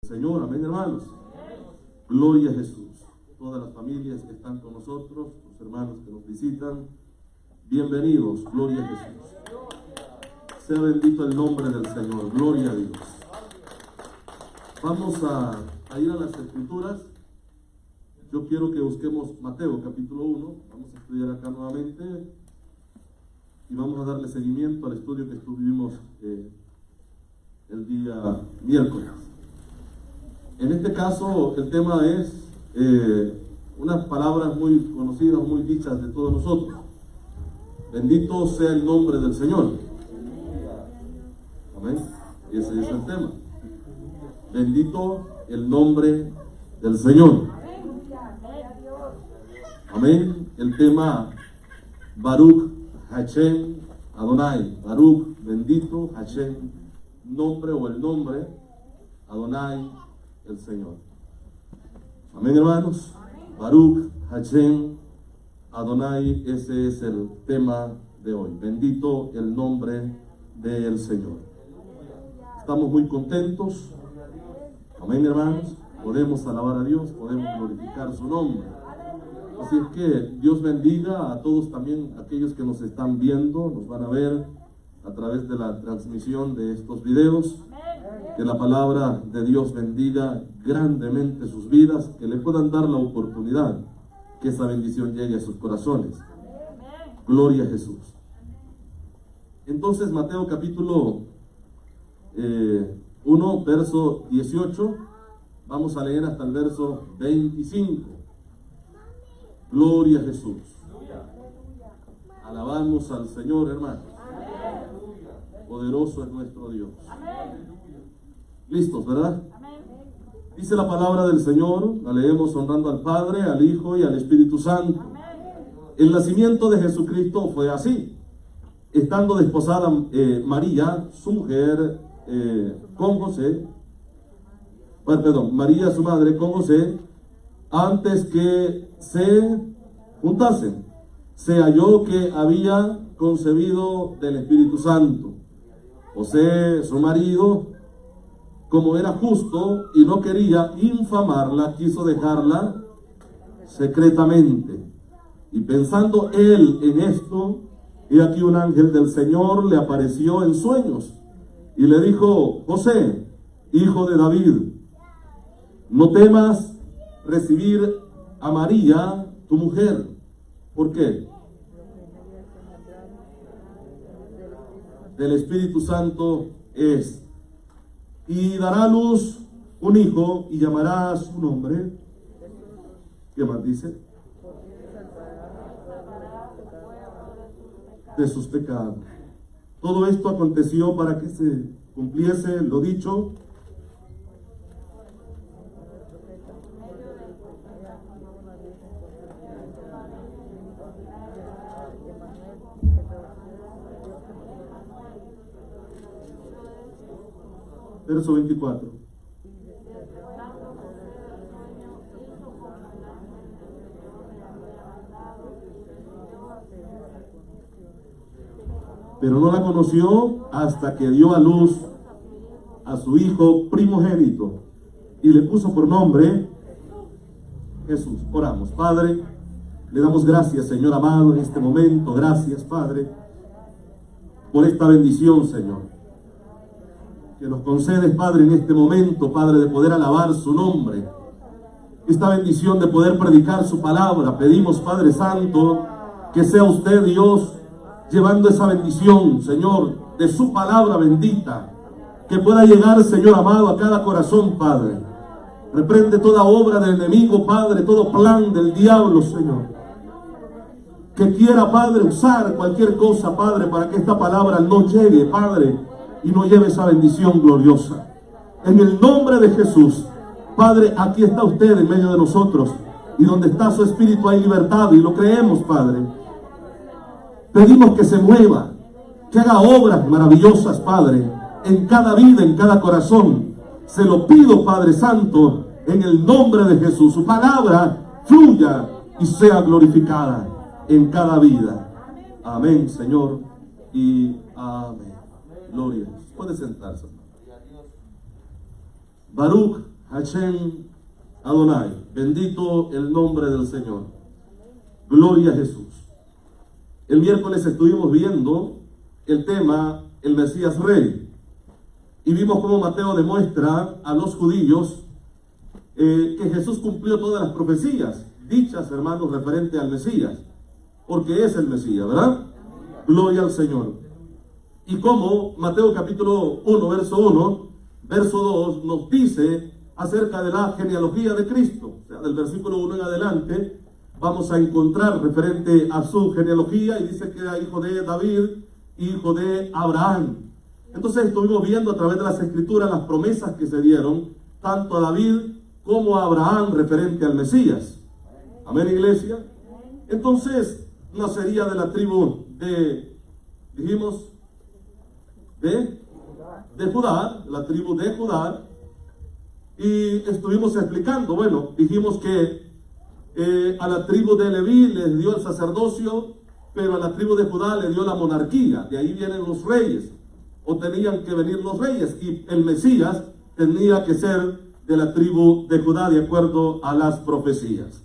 Señor, amén, hermanos. Gloria a Jesús. Todas las familias que están con nosotros, los hermanos que nos visitan, bienvenidos. Gloria a Jesús. Sea bendito el nombre del Señor. Gloria a Dios. Vamos a ir a las Escrituras. Yo quiero que busquemos Mateo capítulo 1. Vamos a estudiar acá nuevamente y vamos a darle seguimiento al estudio que estuvimos el día miércoles. En este caso el tema es unas palabras muy conocidas, muy dichas de todos nosotros. Bendito sea el nombre del Señor. Amén. Ese es el tema. Bendito el nombre del Señor. Amén. El tema Baruch Hashem Adonai. Baruch, bendito, Hashem, nombre o el nombre, Adonai, el Señor. Amén, hermanos. Baruch Hashem Adonai, ese es el tema de hoy. Bendito el nombre del Señor. Estamos muy contentos. Amén, hermanos. Podemos alabar a Dios, podemos glorificar su nombre. Así es que Dios bendiga a todos, también aquellos que nos están viendo, nos van a ver a través de la transmisión de estos videos. Que la palabra de Dios bendiga grandemente sus vidas, que le puedan dar la oportunidad, que esa bendición llegue a sus corazones. Gloria a Jesús. Entonces, Mateo capítulo 1, verso 18, vamos a leer hasta el verso 25. Gloria a Jesús. Alabamos al Señor, hermanos. Poderoso es nuestro Dios. ¿Listos, verdad? Dice la palabra del Señor, la leemos honrando al Padre, al Hijo y al Espíritu Santo. El nacimiento de Jesucristo fue así. Estando desposada María, su mujer, con José, María, su madre, con José, antes que se juntasen, se halló que había concebido del Espíritu Santo. José, su marido, como era justo y no quería infamarla, quiso dejarla secretamente. Y pensando él en esto, he aquí un ángel del Señor le apareció en sueños y le dijo: José, hijo de David, no temas recibir a María, tu mujer. ¿Por qué? Del Espíritu Santo es. Y dará a luz un hijo y llamará su nombre. ¿Qué más dice? De sus pecados. Todo esto aconteció para que se cumpliese lo dicho verso 24. Pero no la conoció hasta que dio a luz a su hijo primogénito y le puso por nombre Jesús. Oramos. Padre, le damos gracias, Señor amado, en este momento. Gracias, Padre, por esta bendición, Señor, que nos concedes, Padre, en este momento, Padre, de poder alabar su nombre. Esta bendición de poder predicar su palabra. Pedimos, Padre Santo, que sea usted, Dios, llevando esa bendición, Señor, de su palabra bendita, que pueda llegar, Señor amado, a cada corazón, Padre. Reprende toda obra del enemigo, Padre, todo plan del diablo, Señor, que quiera, Padre, usar cualquier cosa, Padre, para que esta palabra no llegue, Padre, y no lleve esa bendición gloriosa. En el nombre de Jesús, Padre, aquí está usted en medio de nosotros, y donde está su espíritu hay libertad, y lo creemos, Padre. Pedimos que se mueva, que haga obras maravillosas, Padre, en cada vida, en cada corazón. Se lo pido, Padre Santo, en el nombre de Jesús. Su palabra fluya y sea glorificada en cada vida. Amén, Señor, y amén. Gloria. Puede sentarse. Baruch Hashem Adonai, bendito el nombre del Señor. Gloria a Jesús. El miércoles estuvimos viendo el tema, el Mesías Rey, y vimos cómo Mateo demuestra a los judíos que Jesús cumplió todas las profecías dichas, hermanos, referente al Mesías, porque es el Mesías, ¿verdad? Gloria al Señor. Y como Mateo capítulo 1, verso 1, verso 2 nos dice acerca de la genealogía de Cristo, o sea, del versículo 1 en adelante, vamos a encontrar referente a su genealogía, y dice que era hijo de David, hijo de Abraham. Entonces estuvimos viendo a través de las escrituras las promesas que se dieron tanto a David como a Abraham referente al Mesías. Amén, iglesia. Entonces nacería de la tribu de, dijimos, de Judá, la tribu de Judá. Y estuvimos explicando, bueno, dijimos que a la tribu de Leví les dio el sacerdocio, pero a la tribu de Judá le dio la monarquía. De ahí vienen los reyes, o tenían que venir los reyes, y el Mesías tenía que ser de la tribu de Judá, de acuerdo a las profecías.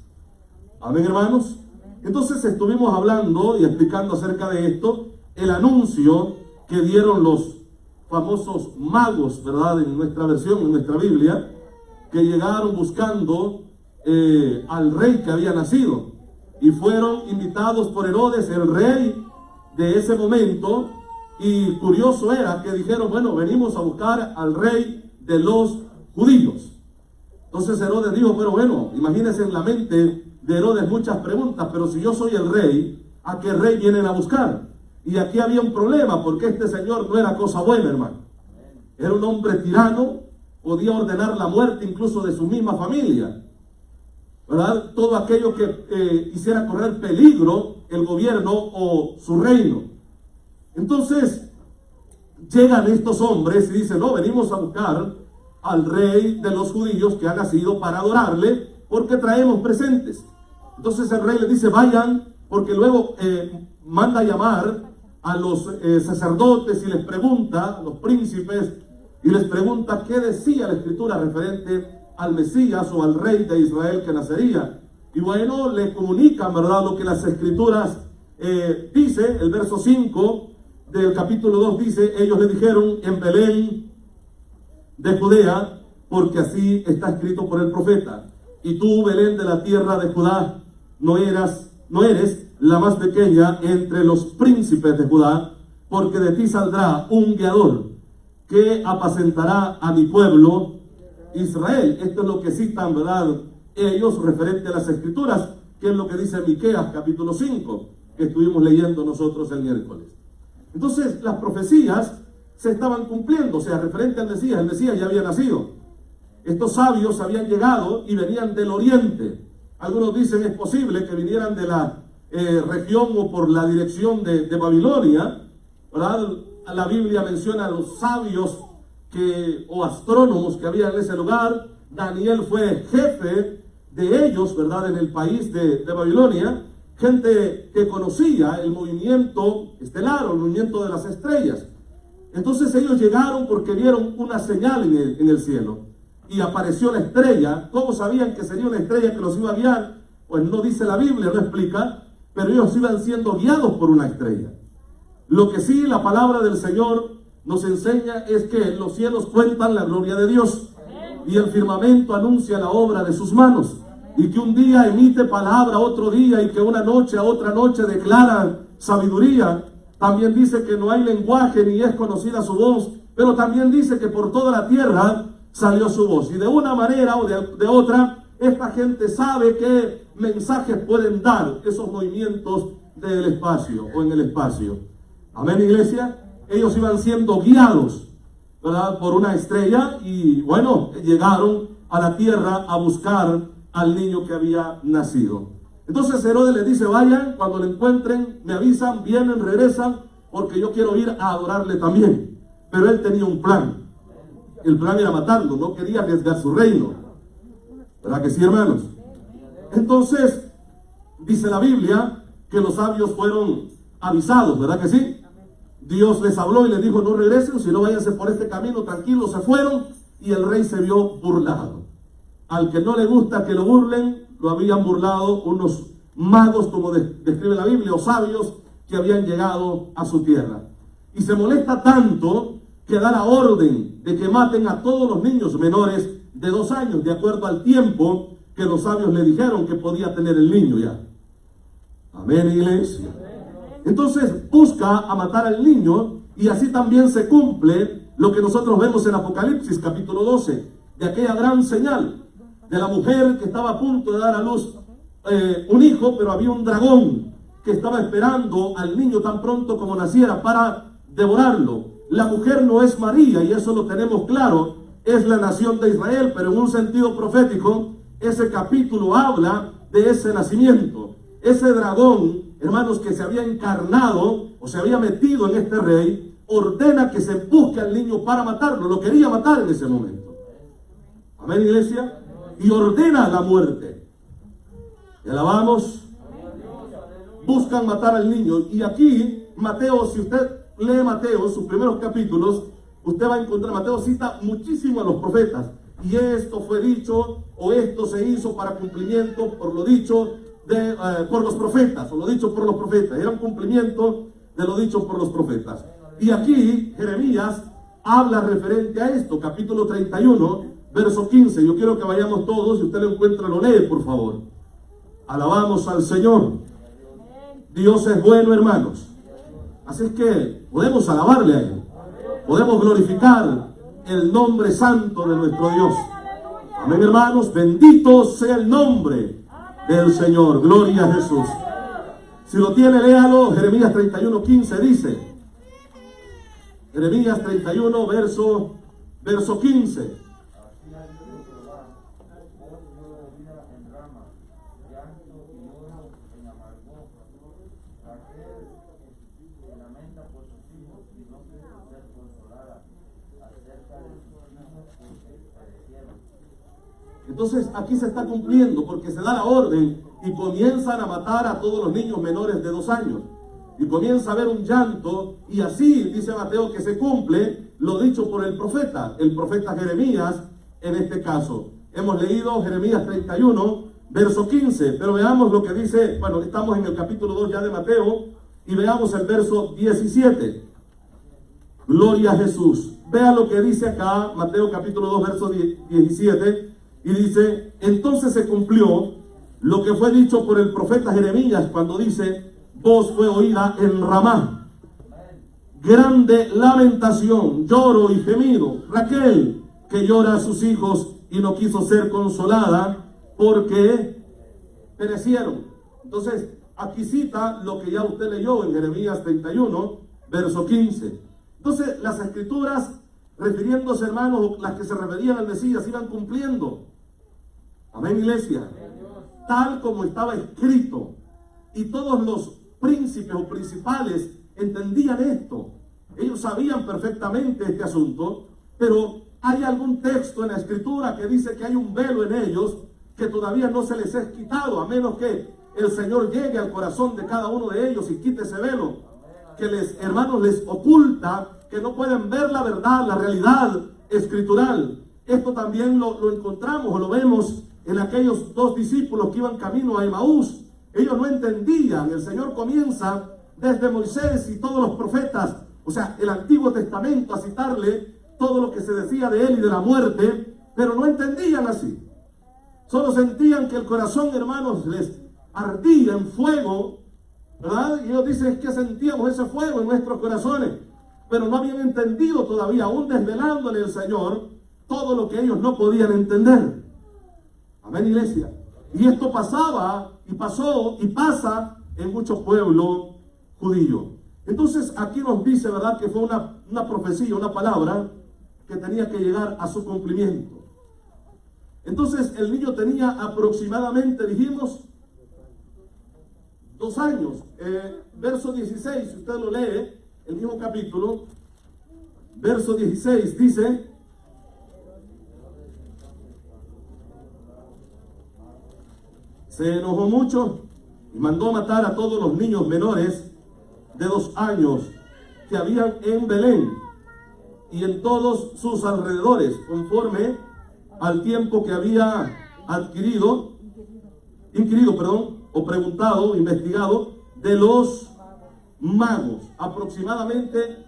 Amén, hermanos. Entonces estuvimos hablando y explicando acerca de esto, el anuncio que dieron los famosos magos, ¿verdad? En nuestra versión, en nuestra Biblia, que llegaron buscando al rey que había nacido, y fueron invitados por Herodes, el rey de ese momento, y curioso era que dijeron, bueno, venimos a buscar al rey de los judíos. Entonces Herodes dijo, pero bueno, imagínense en la mente de Herodes muchas preguntas, pero si yo soy el rey, ¿a qué rey vienen a buscar? Y aquí había un problema, porque este señor no era cosa buena, hermano. Era un hombre tirano, podía ordenar la muerte incluso de su misma familia, ¿verdad? Todo aquello que hiciera correr peligro el gobierno o su reino. Entonces llegan estos hombres y dicen, no, venimos a buscar al rey de los judíos que ha nacido para adorarle, porque traemos presentes. Entonces el rey le dice, vayan, porque luego manda a llamar a los sacerdotes y les pregunta, a los príncipes, y les pregunta qué decía la escritura referente al Mesías o al rey de Israel que nacería. Y bueno, le comunican, ¿verdad?, lo que las escrituras dice. El verso 5 del capítulo 2 dice, ellos le dijeron, en Belén de Judea, porque así está escrito por el profeta, y tú, Belén de la tierra de Judá, no eres la más pequeña entre los príncipes de Judá, porque de ti saldrá un guiador que apacentará a mi pueblo Israel. Esto es lo que citan, ¿verdad?, ellos referente a las escrituras, que es lo que dice Miqueas capítulo 5, que estuvimos leyendo nosotros el miércoles. Entonces las profecías se estaban cumpliendo, o sea, referente al Mesías, el Mesías ya había nacido. Estos sabios habían llegado y venían del oriente. Algunos dicen es posible que vinieran de la región o por la dirección de Babilonia, ¿verdad? La Biblia menciona a los sabios o astrónomos que había en ese lugar. Daniel fue jefe de ellos, ¿verdad?, en el país de Babilonia. Gente que conocía el movimiento estelar o el movimiento de las estrellas. Entonces ellos llegaron porque vieron una señal en el cielo, y apareció la estrella. ¿Cómo sabían que sería una estrella que los iba a guiar? Pues no dice la Biblia, no explica, pero ellos iban siendo guiados por una estrella. Lo que sí la palabra del Señor nos enseña es que los cielos cuentan la gloria de Dios, y el firmamento anuncia la obra de sus manos, y que un día emite palabra a otro día, y que una noche a otra noche declara sabiduría. También dice que no hay lenguaje ni es conocida su voz, pero también dice que por toda la tierra salió su voz. Y de una manera o de otra, esta gente sabe qué mensajes pueden dar esos movimientos del espacio o en el espacio. Amén, iglesia. Ellos iban siendo guiados, ¿verdad?, por una estrella, y bueno, llegaron a la tierra a buscar al niño que había nacido. Entonces Herodes les dice, vayan, cuando lo encuentren, me avisan, vienen, regresan, porque yo quiero ir a adorarle también. Pero él tenía un plan. El plan era matarlo, no quería arriesgar su reino. ¿Verdad que sí, hermanos? Entonces, dice la Biblia que los sabios fueron avisados, ¿verdad que sí? Dios les habló y les dijo, no regresen, sino váyanse por este camino, tranquilos. Se fueron y el rey se vio burlado. al que no le gusta que lo burlen, lo habían burlado unos magos, como describe la Biblia, o sabios que habían llegado a su tierra. Y se molesta tanto que da la orden de que maten a todos los niños menores de 2 años, de acuerdo al tiempo que los sabios le dijeron que podía tener el niño ya. Amén, iglesia. Entonces busca a matar al niño, y así también se cumple lo que nosotros vemos en Apocalipsis capítulo 12, de aquella gran señal de la mujer que estaba a punto de dar a luz un hijo, pero había un dragón que estaba esperando al niño tan pronto como naciera para devorarlo. La mujer no es María, y eso lo tenemos claro, es la nación de Israel, pero en un sentido profético, ese capítulo habla de ese nacimiento. Ese dragón, hermanos, que se había encarnado o se había metido en este rey, ordena que se busque al niño para matarlo. Lo quería matar en ese momento. Amén, iglesia. Y ordena la muerte. ¿Y alabamos? Buscan matar al niño. Y aquí, Mateo, si usted lee Mateo, sus primeros capítulos, usted va a encontrar, Mateo cita muchísimo a los profetas. Y esto fue dicho, o esto se hizo para cumplimiento por lo dicho por los profetas, o lo dicho por los profetas. Era un cumplimiento de lo dicho por los profetas. Y aquí Jeremías habla referente a esto, capítulo 31, verso 15. Yo quiero que vayamos todos, si usted lo encuentra, lo lee, por favor. Alabamos al Señor. Dios es bueno, hermanos. Así es que podemos alabarle a Él. Podemos glorificar el nombre santo de nuestro Dios. Amén, hermanos. Bendito sea el nombre del Señor. Gloria a Jesús. Si lo tiene, léalo. Jeremías 31, 15 dice. Jeremías 31, verso 15. Entonces aquí se está cumpliendo, porque se da la orden y comienzan a matar a todos los niños menores de 2 años. Y comienza a haber un llanto, y así dice Mateo que se cumple lo dicho por el profeta Jeremías en este caso. Hemos leído Jeremías 31, verso 15, pero veamos lo que dice, bueno, estamos en el capítulo 2 ya de Mateo, y veamos el verso 17. Gloria a Jesús. Vea lo que dice acá, Mateo capítulo 2, verso 17. Y dice, entonces se cumplió lo que fue dicho por el profeta Jeremías cuando dice, voz fue oída en Ramá, grande lamentación, lloro y gemido. Raquel, que llora a sus hijos y no quiso ser consolada porque perecieron. Entonces, aquí cita lo que ya usted leyó en Jeremías 31, verso 15. Entonces, las escrituras, refiriéndose, hermanos, las que se referían al Mesías, iban cumpliendo. Amén, iglesia. Tal como estaba escrito. Y todos los príncipes o principales entendían esto. Ellos sabían perfectamente este asunto, pero hay algún texto en la escritura que dice que hay un velo en ellos que todavía no se les es quitado, a menos que el Señor llegue al corazón de cada uno de ellos y quite ese velo que hermanos, les oculta, que no pueden ver la verdad, la realidad escritural. Esto también lo encontramos o lo vemos en aquellos 2 discípulos que iban camino a Emaús. Ellos no entendían. El Señor comienza desde Moisés y todos los profetas, o sea, el Antiguo Testamento, a citarle todo lo que se decía de él y de la muerte, pero no entendían así. Solo sentían que el corazón, hermanos, les ardía en fuego, ¿verdad? Y ellos dicen, es que sentíamos ese fuego en nuestros corazones, pero no habían entendido todavía, aún desvelándole al Señor todo lo que ellos no podían entender. Amén, iglesia. Y esto pasaba y pasó y pasa en mucho pueblo judío. Entonces aquí nos dice, ¿verdad?, que fue una profecía, una palabra que tenía que llegar a su cumplimiento. Entonces el niño tenía aproximadamente, dijimos, 2 años. Verso 16, si usted lo lee, el mismo capítulo, verso 16 dice: se enojó mucho y mandó matar a todos los niños menores de 2 años que habían en Belén y en todos sus alrededores, conforme al tiempo que había inquirido, o preguntado, investigado de los magos, aproximadamente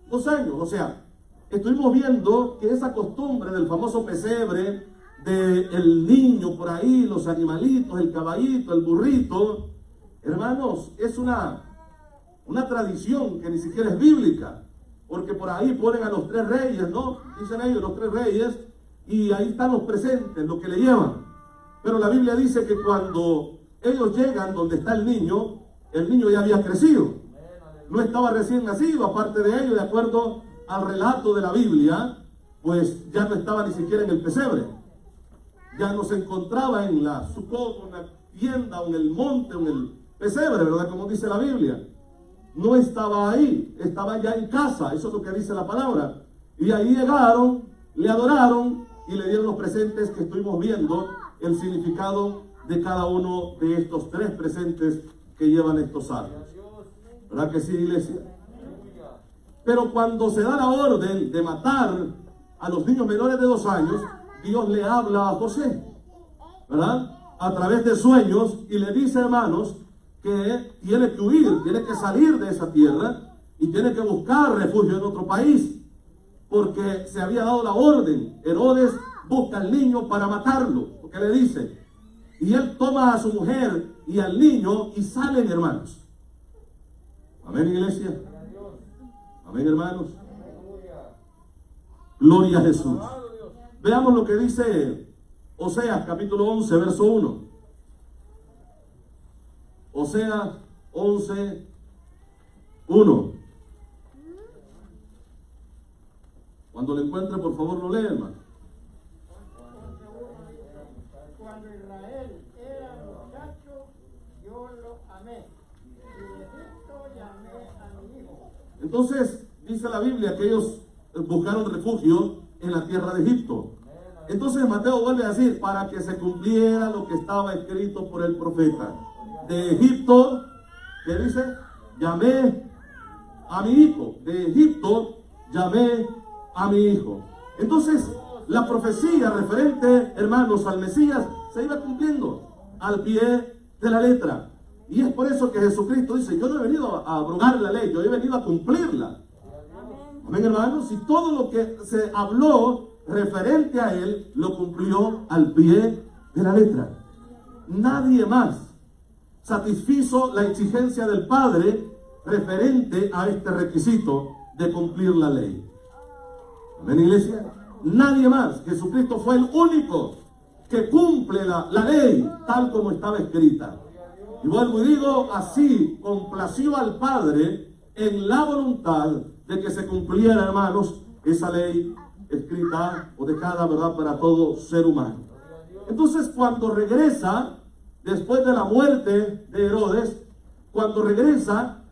2 años. O sea, estuvimos viendo que esa costumbre del famoso pesebre, del niño por ahí, los animalitos, el caballito, el burrito, hermanos, es una tradición que ni siquiera es bíblica, porque por ahí ponen a los 3 reyes, ¿no? Dicen ellos, los 3 reyes, y ahí están los presentes, lo que le llevan. Pero la Biblia dice que cuando ellos llegan donde está el niño ya había crecido, no estaba recién nacido. Aparte de ello, de acuerdo al relato de la Biblia, pues ya no estaba ni siquiera en el pesebre, ya no se encontraba en la Sucot, en la tienda, o en el monte, o en el pesebre, ¿verdad? Como dice la Biblia, no estaba ahí, estaba ya en casa. Eso es lo que dice la palabra. Y ahí llegaron, le adoraron y le dieron los presentes que estuvimos viendo, el significado de cada uno de estos 3 presentes que llevan estos salmos. ¿Verdad que sí, iglesia? Pero cuando se da la orden de matar a los niños menores de 2 años, Dios le habla a José, ¿verdad? A través de sueños, y le dice, hermanos, que tiene que huir, tiene que salir de esa tierra y tiene que buscar refugio en otro país, porque se había dado la orden. Herodes busca al niño para matarlo, porque le dice, y él toma a su mujer y al niño y salen, hermanos. Amén, iglesia. Amén, hermanos. Gloria a Jesús. Veamos lo que dice Oseas capítulo 11, verso 1. Oseas 11, 1. Cuando lo encuentre, por favor, lo lee, hermano. Cuando Israel era muchacho, yo lo amé, y de Egipto llamé a mi hijo. Entonces, dice la Biblia que ellos buscaron refugio en la tierra de Egipto. Entonces Mateo vuelve a decir, para que se cumpliera lo que estaba escrito por el profeta. De Egipto, ¿qué dice? Llamé a mi hijo. De Egipto llamé a mi hijo. Entonces, la profecía referente, hermanos, al Mesías se iba cumpliendo al pie de la letra. Y es por eso que Jesucristo dice, yo no he venido a abrogar la ley, yo he venido a cumplirla. Amén, hermanos. Y todo lo que se habló referente a él, lo cumplió al pie de la letra. Nadie más satisfizo la exigencia del Padre referente a este requisito de cumplir la ley. Amén, iglesia. Nadie más. Jesucristo fue el único que cumple la ley tal como estaba escrita. Y vuelvo y digo, así complació al Padre en la voluntad de que se cumpliera, hermanos, esa ley escrita o dejada, ¿verdad?, para todo ser humano. Entonces, cuando regresa, después de la muerte de Herodes, cuando regresa,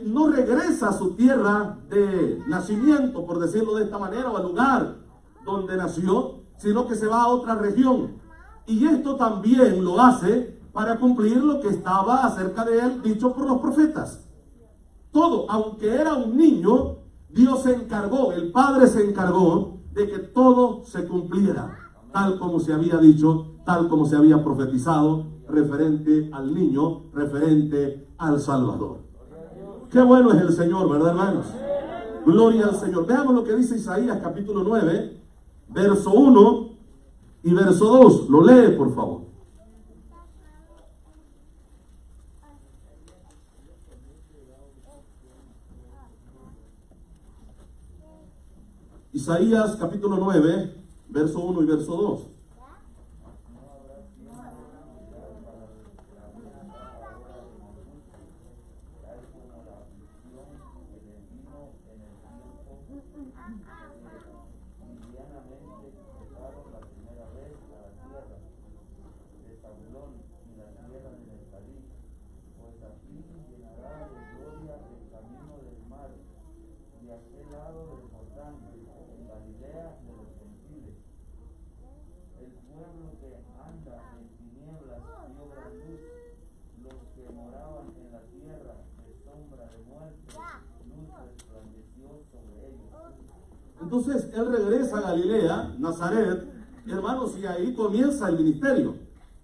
no regresa a su tierra de nacimiento, por decirlo de esta manera, o al lugar donde nació, sino que se va a otra región. Y esto también lo hace para cumplir lo que estaba acerca de él dicho por los profetas. Todo, aunque era un niño, Dios se encargó, el Padre se encargó de que todo se cumpliera, tal como se había dicho, tal como se había profetizado, referente al niño, referente al Salvador. Qué bueno es el Señor, ¿verdad, hermanos? Gloria al Señor. Veamos lo que dice Isaías capítulo 9, verso 1 y verso 2. Lo lee, por favor. Isaías capítulo 9, verso 1 y verso 2. Entonces él regresa a Galilea, Nazaret, hermanos, y ahí comienza el ministerio.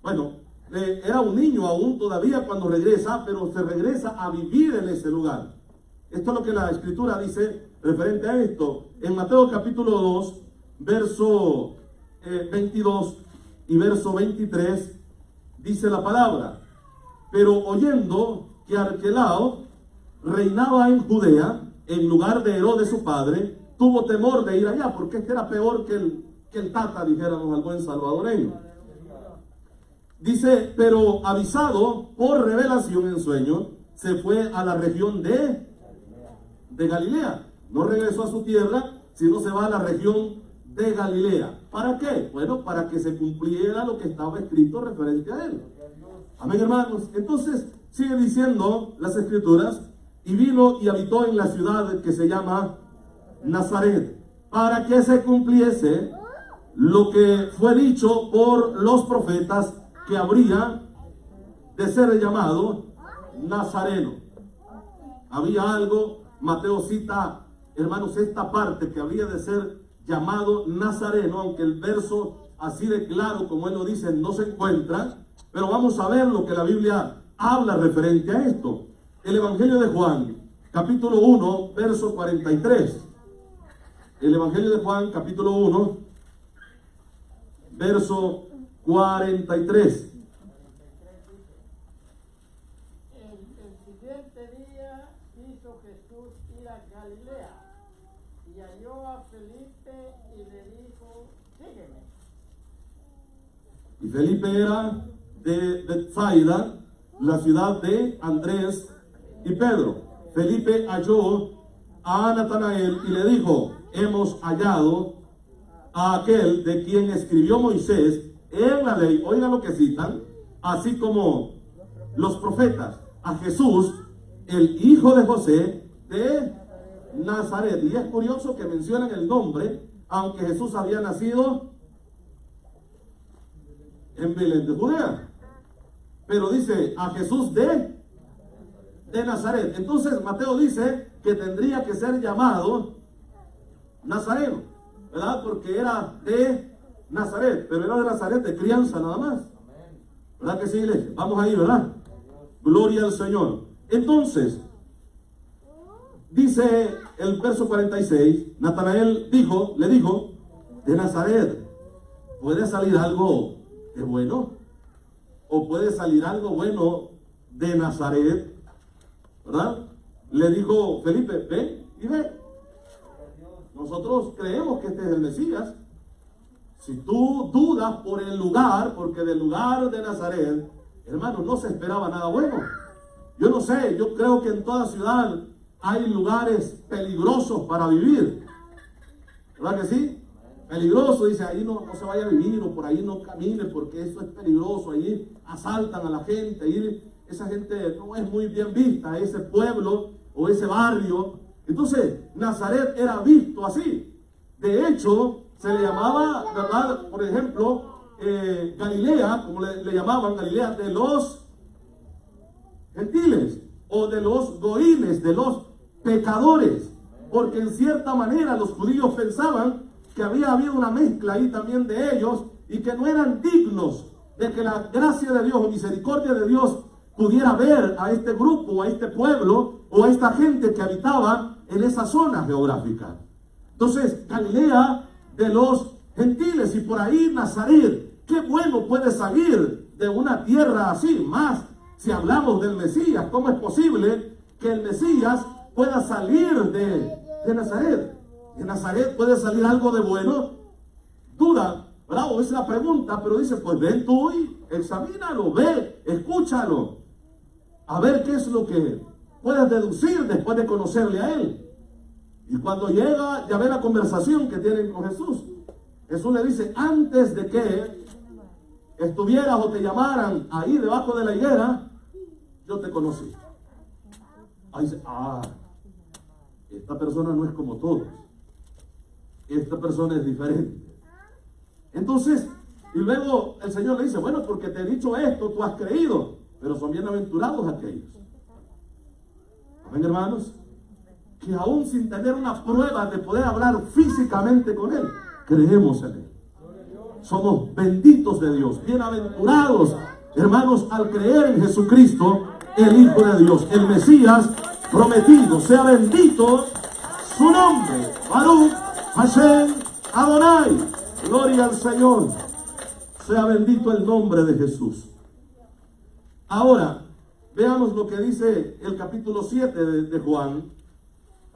Bueno, era un niño aún todavía cuando regresa, pero se regresa a vivir en ese lugar. Esto es lo que la Escritura dice referente a esto. En Mateo capítulo 2, verso 22 y verso 23, dice la palabra: pero oyendo que Arquelao reinaba en Judea, en lugar de Herodes su padre, tuvo temor de ir allá, porque este era peor que el Tata, dijéramos al buen salvadoreño. Dice, pero avisado por revelación en sueño, se fue a la región de Galilea. No regresó a su tierra, sino se va a la región de Galilea. ¿Para qué? Bueno, para que se cumpliera lo que estaba escrito referente a él. Amén, hermanos. Entonces, sigue diciendo las Escrituras: y vino y habitó en la ciudad que se llama Nazaret, para que se cumpliese lo que fue dicho por los profetas, que habría de ser llamado Nazareno. Había algo, Mateo cita, hermanos, esta parte que habría de ser llamado Nazareno, aunque el verso así de claro como él lo dice no se encuentra, pero vamos a ver lo que la Biblia habla referente a esto. El Evangelio de Juan, capítulo 1, verso 43. El Evangelio de Juan, capítulo 1, verso 43. El siguiente día hizo Jesús ir a Galilea y halló a Felipe y le dijo: sígueme. Y Felipe era de Bethsaida, la ciudad de Andrés y Pedro. Felipe halló a Natanael y le dijo: hemos hallado a aquel de quien escribió Moisés en la ley, oigan lo que citan, así como los profetas, a Jesús, el hijo de José de Nazaret. Y es curioso que mencionan el nombre, aunque Jesús había nacido en Belén de Judea, pero dice a Jesús de Nazaret. Entonces Mateo dice que tendría que ser llamado Nazareno, ¿verdad? Porque era de Nazaret, pero era de Nazaret de crianza nada más. ¿Verdad que sí, iglesia? Vamos ahí, ¿verdad? Gloria al Señor. Entonces, dice el verso 46, Natanael le dijo, de Nazaret, ¿puede salir algo de bueno? ¿O puede salir algo bueno de Nazaret? ¿Verdad? Le dijo Felipe, ven y ve. Nosotros creemos que este es el Mesías. Si tú dudas por el lugar, porque del lugar de Nazaret, hermano, no se esperaba nada bueno. Yo no sé, yo creo que en toda ciudad hay lugares peligrosos para vivir. ¿Verdad que sí? Peligroso, dice, ahí no se vaya a vivir, o por ahí no camine, porque eso es peligroso. Ahí asaltan a la gente, ahí esa gente no es muy bien vista, ese pueblo o ese barrio. Entonces, Nazaret era visto así. De hecho, se le llamaba, ¿verdad? Por ejemplo, Galilea, como le llamaban, Galilea de los gentiles, o de los goíles, de los pecadores, porque en cierta manera los judíos pensaban que había habido una mezcla ahí también de ellos, y que no eran dignos de que la gracia de Dios o misericordia de Dios pudiera ver a este grupo, a este pueblo, o a esta gente que habitaba en esa zona geográfica. Entonces, Galilea de los gentiles, y por ahí Nazaret. Qué bueno puede salir de una tierra así, más si hablamos del Mesías. ¿Cómo es posible que el Mesías pueda salir de Nazaret? ¿De Nazaret puede salir algo de bueno? Duda, ¿verdad? O es la pregunta, pero dice, pues ven tú y examínalo, ve, escúchalo, a ver qué es lo que puedes deducir después de conocerle a él. Y cuando llega, ya ve la conversación que tienen con Jesús. Jesús le dice, antes de que estuvieras o te llamaran ahí debajo de la higuera, yo te conocí. Ahí dice, esta persona no es como todos. Esta persona es diferente. Entonces, y luego el Señor le dice, bueno, porque te he dicho esto, tú has creído, pero son bienaventurados aquellos. Amén, hermanos, que aún sin tener una prueba de poder hablar físicamente con Él, creemos en Él. somos benditos de Dios, bienaventurados, hermanos, al creer en Jesucristo, el Hijo de Dios, el Mesías prometido. Sea bendito su nombre. Baruch Hashem Adonai. Gloria al Señor. Sea bendito el nombre de Jesús. Ahora, veamos lo que dice el capítulo 7 de Juan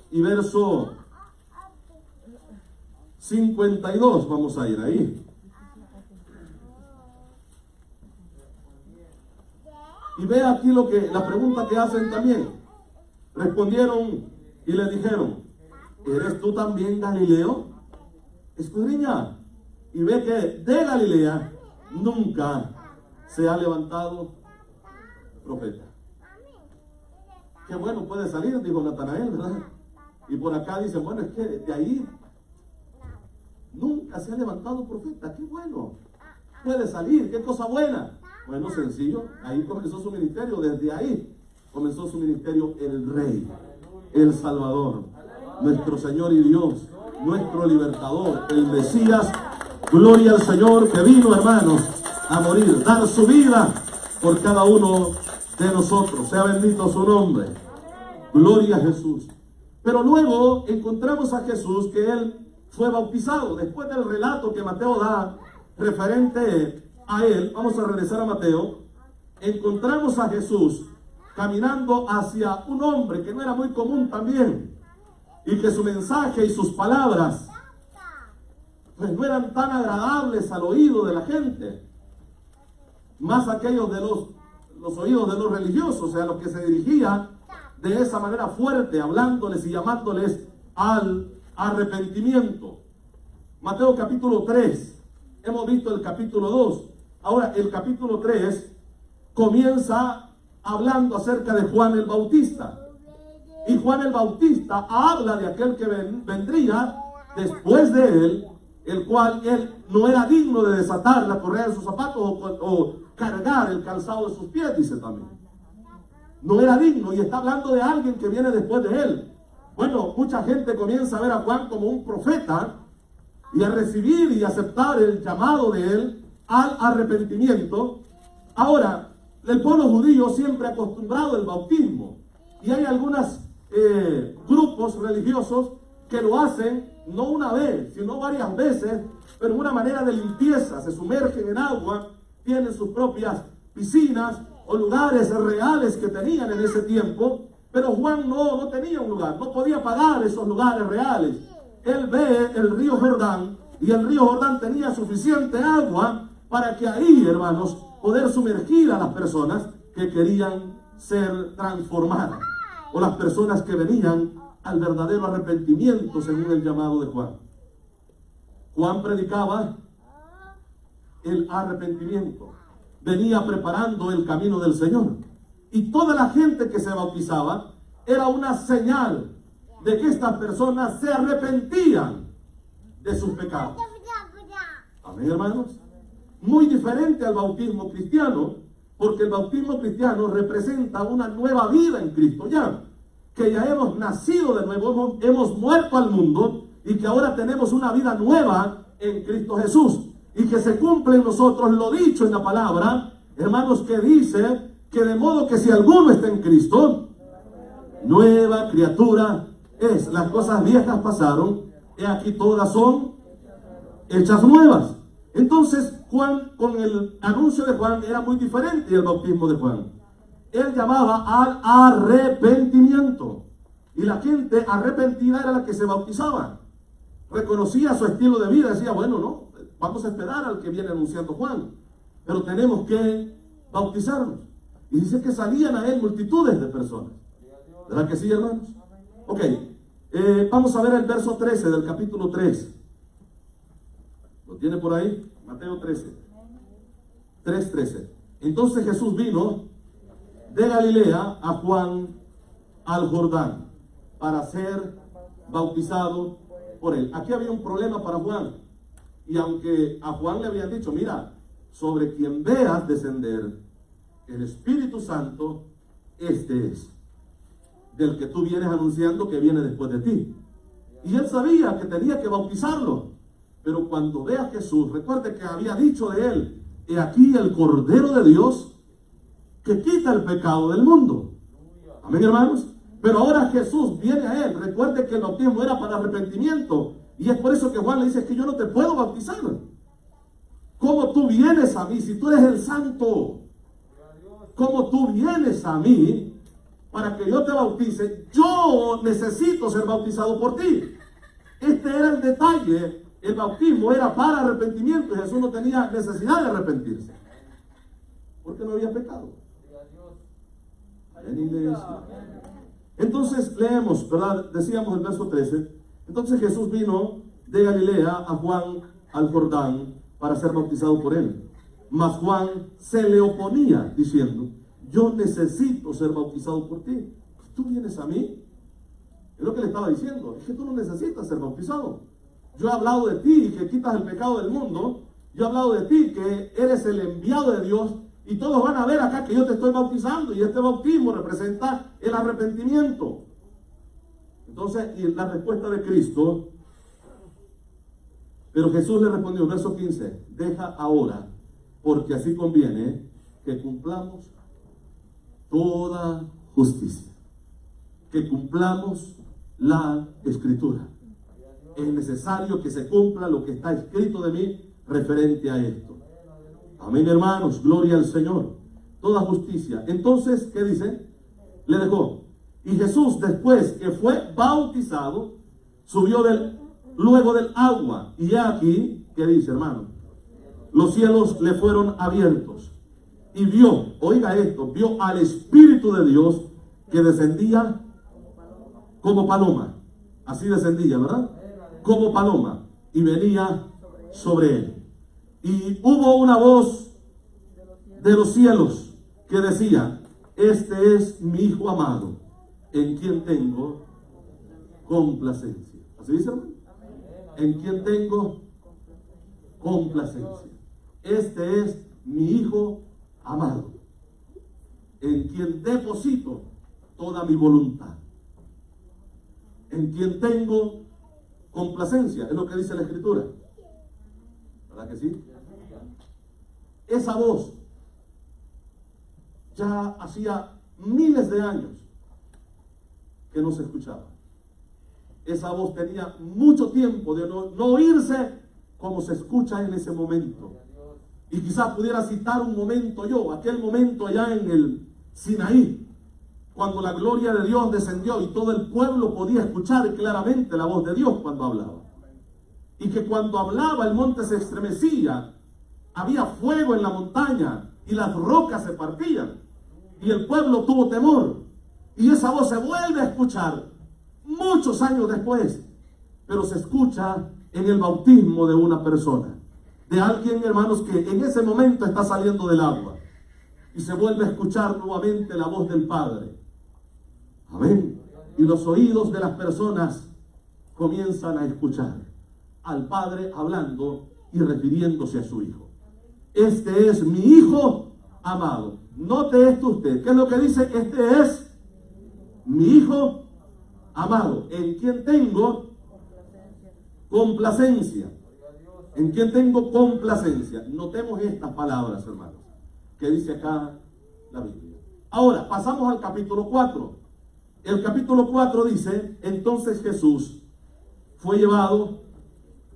y verso 52. Vamos a ir ahí. Y ve aquí la pregunta que hacen también. Respondieron y le dijeron: ¿eres tú también Galileo? Escudriña y ve que de Galilea nunca se ha levantado profeta. Qué bueno puede salir, dijo Natanael, ¿verdad? Y por acá dicen, bueno, es que de ahí nunca se ha levantado profeta. Qué bueno puede salir, qué cosa buena. Bueno, sencillo, ahí comenzó su ministerio, desde ahí comenzó su ministerio el Rey, el Salvador, nuestro Señor y Dios, nuestro Libertador, el Mesías. Gloria al Señor, que vino, hermanos, a morir, dar su vida por cada uno de nosotros. Sea bendito su nombre. Gloria a Jesús. Pero luego encontramos a Jesús que él fue bautizado. Después del relato que Mateo da referente a él, vamos a regresar a Mateo. Encontramos a Jesús caminando hacia un hombre que no era muy común también, y que su mensaje y sus palabras pues no eran tan agradables al oído de la gente, más aquellos de los oídos de los religiosos, o sea, los que se dirigían de esa manera fuerte, hablándoles y llamándoles al arrepentimiento. Mateo capítulo 3, hemos visto el capítulo 2, ahora el capítulo 3 comienza hablando acerca de Juan el Bautista. Y Juan el Bautista habla de aquel que vendría después de él, el cual él no era digno de desatar la correa de sus zapatos o cargar el calzado de sus pies, dice también. No era digno, y está hablando de alguien que viene después de él. Bueno, mucha gente comienza a ver a Juan como un profeta y a recibir y aceptar el llamado de él al arrepentimiento. Ahora, el pueblo judío siempre ha acostumbrado el bautismo, y hay algunos grupos religiosos que lo hacen no una vez, sino varias veces, pero en una manera de limpieza. Se sumergen en agua, tienen sus propias piscinas o lugares reales que tenían en ese tiempo, pero Juan no tenía un lugar, no podía pagar esos lugares reales. Él ve el río Jordán, y el río Jordán tenía suficiente agua para que ahí, hermanos, poder sumergir a las personas que querían ser transformadas, o las personas que venían al verdadero arrepentimiento según el llamado de Juan. Juan predicaba el arrepentimiento, venía preparando el camino del Señor, y toda la gente que se bautizaba era una señal de que estas personas se arrepentían de sus pecados. Amén, hermanos. Muy diferente al bautismo cristiano, porque el bautismo cristiano representa una nueva vida en Cristo ya, que ya hemos nacido de nuevo, hemos muerto al mundo, y que ahora tenemos una vida nueva en Cristo Jesús, y que se cumple en nosotros lo dicho en la palabra, hermanos, que dice que de modo que si alguno está en Cristo, nueva criatura es. Las cosas viejas pasaron, y aquí todas son hechas nuevas. Entonces Juan, con el anuncio de Juan, era muy diferente el bautismo de Juan. Él llamaba al arrepentimiento, y la gente arrepentida era la que se bautizaba. Reconocía su estilo de vida, decía, bueno, no, vamos a esperar al que viene anunciando Juan, pero tenemos que bautizarnos. Y dice que salían a él multitudes de personas. ¿Verdad que sí, hermanos? Ok, vamos a ver el verso 13 del capítulo 3. ¿Lo tiene por ahí? Mateo 13. 3:13. Entonces Jesús vino de Galilea a Juan al Jordán para ser bautizado por él. Aquí había un problema para Juan. Y aunque a Juan le habían dicho, mira, sobre quien veas descender el Espíritu Santo, este es, del que tú vienes anunciando que viene después de ti. Y él sabía que tenía que bautizarlo. Pero cuando ve a Jesús, recuerde que había dicho de él: he aquí el Cordero de Dios que quita el pecado del mundo. Amén, hermanos. Pero ahora Jesús viene a él. Recuerde que el bautismo era para arrepentimiento. Y es por eso que Juan le dice: es que yo no te puedo bautizar. ¿Cómo tú vienes a mí si tú eres el santo? ¿Cómo tú vienes a mí para que yo te bautice? Yo necesito ser bautizado por ti. Este era el detalle. El bautismo era para arrepentimiento y Jesús no tenía necesidad de arrepentirse, porque no había pecado. Entonces leemos, ¿verdad? Decíamos el verso 13. Entonces Jesús vino de Galilea a Juan al Jordán para ser bautizado por él. Mas Juan se le oponía diciendo: yo necesito ser bautizado por ti. ¿Tú vienes a mí? Es lo que le estaba diciendo. Es que tú no necesitas ser bautizado. Yo he hablado de ti que quitas el pecado del mundo. Yo he hablado de ti que eres el enviado de Dios. Y todos van a ver acá que yo te estoy bautizando. Y este bautismo representa el arrepentimiento. Entonces, y la respuesta de Cristo. Pero Jesús le respondió, verso 15: deja ahora, porque así conviene que cumplamos toda justicia. Que cumplamos la Escritura. Es necesario que se cumpla lo que está escrito de mí referente a esto. Amén, hermanos, gloria al Señor. Toda justicia. Entonces, ¿qué dice? Le dejó. Y Jesús, después que fue bautizado, subió luego del agua. Y ya aquí, ¿qué dice, hermano? Los cielos le fueron abiertos. Y vio, oiga esto, vio al Espíritu de Dios que descendía como paloma. Así descendía, ¿verdad? Como paloma. Y venía sobre él. Y hubo una voz de los cielos que decía: este es mi Hijo amado, en quien tengo complacencia. ¿Así dice, hermano? En quien tengo complacencia. Este es mi Hijo amado, en quien deposito toda mi voluntad. En quien tengo complacencia, es lo que dice la Escritura. ¿Verdad que sí? Esa voz ya hacía miles de años que no se escuchaba. Esa voz tenía mucho tiempo de no oírse como se escucha en ese momento. Y quizás pudiera citar un momento yo, aquel momento allá en el Sinaí, cuando la gloria de Dios descendió y todo el pueblo podía escuchar claramente la voz de Dios cuando hablaba. Y que cuando hablaba el monte se estremecía, había fuego en la montaña y las rocas se partían. Y el pueblo tuvo temor. Y esa voz se vuelve a escuchar muchos años después, pero se escucha en el bautismo de una persona, de alguien, hermanos, que en ese momento está saliendo del agua. Y se vuelve a escuchar nuevamente la voz del Padre. Amén. Y los oídos de las personas comienzan a escuchar al Padre hablando y refiriéndose a su Hijo. Este es mi Hijo amado. Note esto usted. ¿Qué es lo que dice? Este es mi Hijo amado, en quien tengo complacencia. En quien tengo complacencia. Notemos estas palabras, hermanos, que dice acá la Biblia. Ahora, pasamos al capítulo 4. El capítulo 4 dice: entonces Jesús fue llevado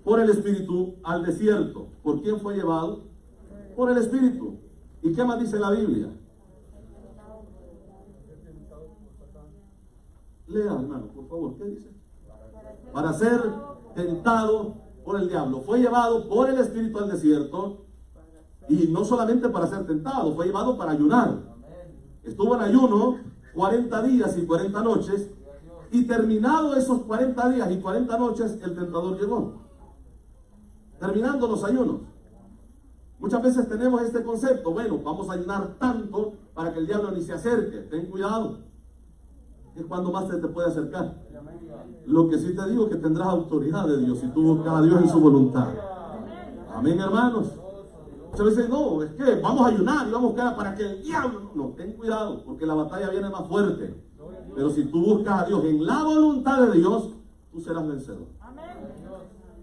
por el Espíritu al desierto. ¿Por quién fue llevado? Por el Espíritu. ¿Y qué más dice la Biblia? Lea, hermano, por favor, ¿qué dice? Para ser tentado por el diablo. Fue llevado por el Espíritu al desierto. Y no solamente para ser tentado, fue llevado para ayunar. Estuvo en ayuno 40 días y 40 noches. Y terminado esos 40 días y 40 noches, el tentador llegó. Terminando los ayunos. Muchas veces tenemos este concepto: bueno, vamos a ayunar tanto para que el diablo ni se acerque. Ten cuidado. Es cuando más se te puede acercar. Lo que sí te digo es que tendrás autoridad de Dios si tú buscas a Dios en su voluntad. Amén, hermanos. Muchas veces no, es que vamos a ayunar y vamos a buscar para que el diablo... No, ten cuidado, porque la batalla viene más fuerte. Pero si tú buscas a Dios en la voluntad de Dios, tú serás vencedor.